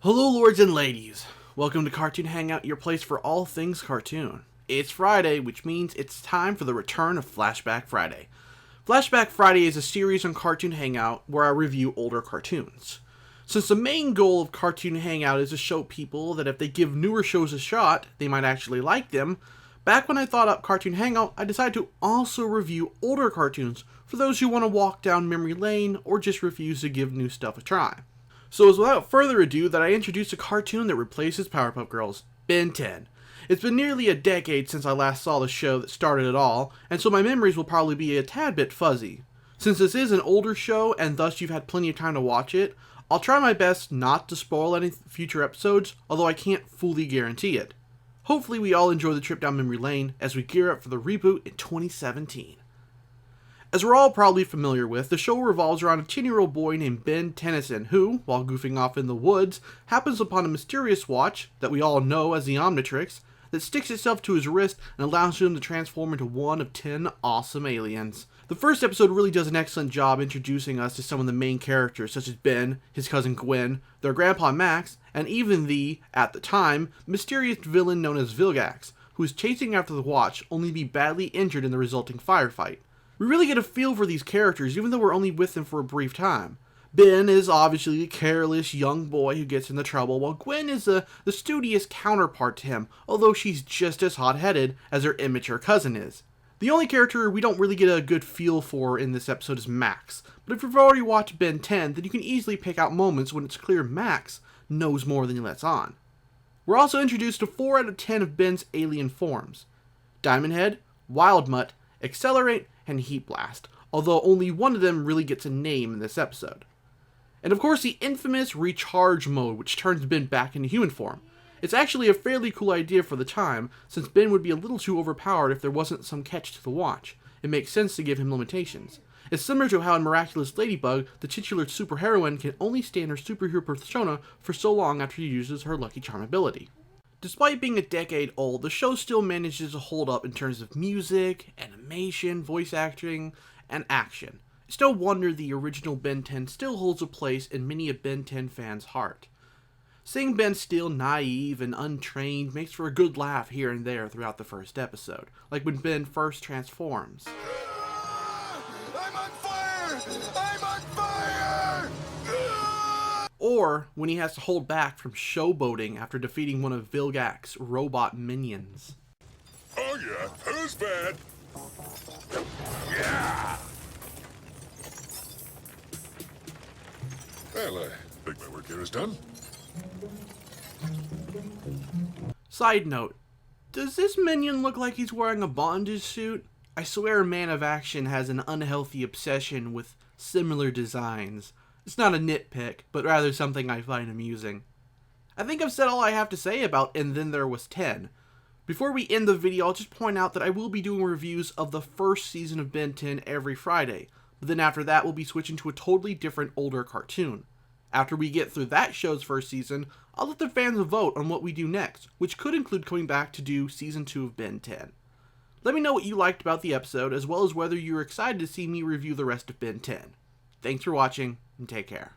Hello lords and ladies, welcome to Cartoon Hangout, your place for all things cartoon. It's Friday, which means it's time for the return of Flashback Friday. Flashback Friday is a series on Cartoon Hangout where I review older cartoons. Since the main goal of Cartoon Hangout is to show people that if they give newer shows a shot, they might actually like them, back when I thought up Cartoon Hangout, I decided to also review older cartoons for those who want to walk down memory lane or just refuse to give new stuff a try. So it's without further ado that I introduce a cartoon that replaces Powerpuff Girls, Ben 10. It's been nearly a decade since I last saw the show that started it all, and so my memories will probably be a tad bit fuzzy. Since this is an older show, and thus you've had plenty of time to watch it, I'll try my best not to spoil any future episodes, although I can't fully guarantee it. Hopefully we all enjoy the trip down memory lane as we gear up for the reboot in 2017. As we're all probably familiar with, the show revolves around a 10-year-old boy named Ben Tennyson who, while goofing off in the woods, happens upon a mysterious watch that we all know as the Omnitrix that sticks itself to his wrist and allows him to transform into one of 10 awesome aliens. The first episode really does an excellent job introducing us to some of the main characters such as Ben, his cousin Gwen, their grandpa Max, and even the, at the time, mysterious villain known as Vilgax, who is chasing after the watch only to be badly injured in the resulting firefight. We really get a feel for these characters even though we're only with them for a brief time. Ben is obviously a careless young boy who gets into trouble, while Gwen is the studious counterpart to him, although she's just as hot-headed as her immature cousin is. The only character we don't really get a good feel for in this episode is Max, but if you've already watched Ben 10, then you can easily pick out moments when it's clear Max knows more than he lets on. We're also introduced to 4 out of 10 of Ben's alien forms: Diamond Head, Wild Mutt, Accelerate, and Heat Blast, although only one of them really gets a name in this episode. And of course the infamous Recharge mode, which turns Ben back into human form. It's actually a fairly cool idea for the time, since Ben would be a little too overpowered if there wasn't some catch to the watch. It makes sense to give him limitations. It's similar to how in Miraculous Ladybug, the titular superheroine can only stay in her superhero persona for so long after she uses her Lucky Charm ability. Despite being a decade old, the show still manages to hold up in terms of music, animation, voice acting, and action. It's no wonder the original Ben 10 still holds a place in many a Ben 10 fan's heart. Seeing Ben still naive and untrained makes for a good laugh here and there throughout the first episode, like when Ben first transforms. I'm on fire! I'm on fire! Or when he has to hold back from showboating after defeating one of Vilgax's robot minions. Oh yeah, who's bad? Yeah! Well, I think my work here is done. Side note, does this minion look like he's wearing a bondage suit? I swear Man of Action has an unhealthy obsession with similar designs. It's not a nitpick, but rather something I find amusing. I think I've said all I have to say about And Then There Was 10. Before we end the video, I'll just point out that I will be doing reviews of the first season of Ben 10 every Friday, but then after that we'll be switching to a totally different older cartoon. After we get through that show's first season, I'll let the fans vote on what we do next, which could include coming back to do Season 2 of Ben 10. Let me know what you liked about the episode, as well as whether you're excited to see me review the rest of Ben 10. Thanks for watching, and take care.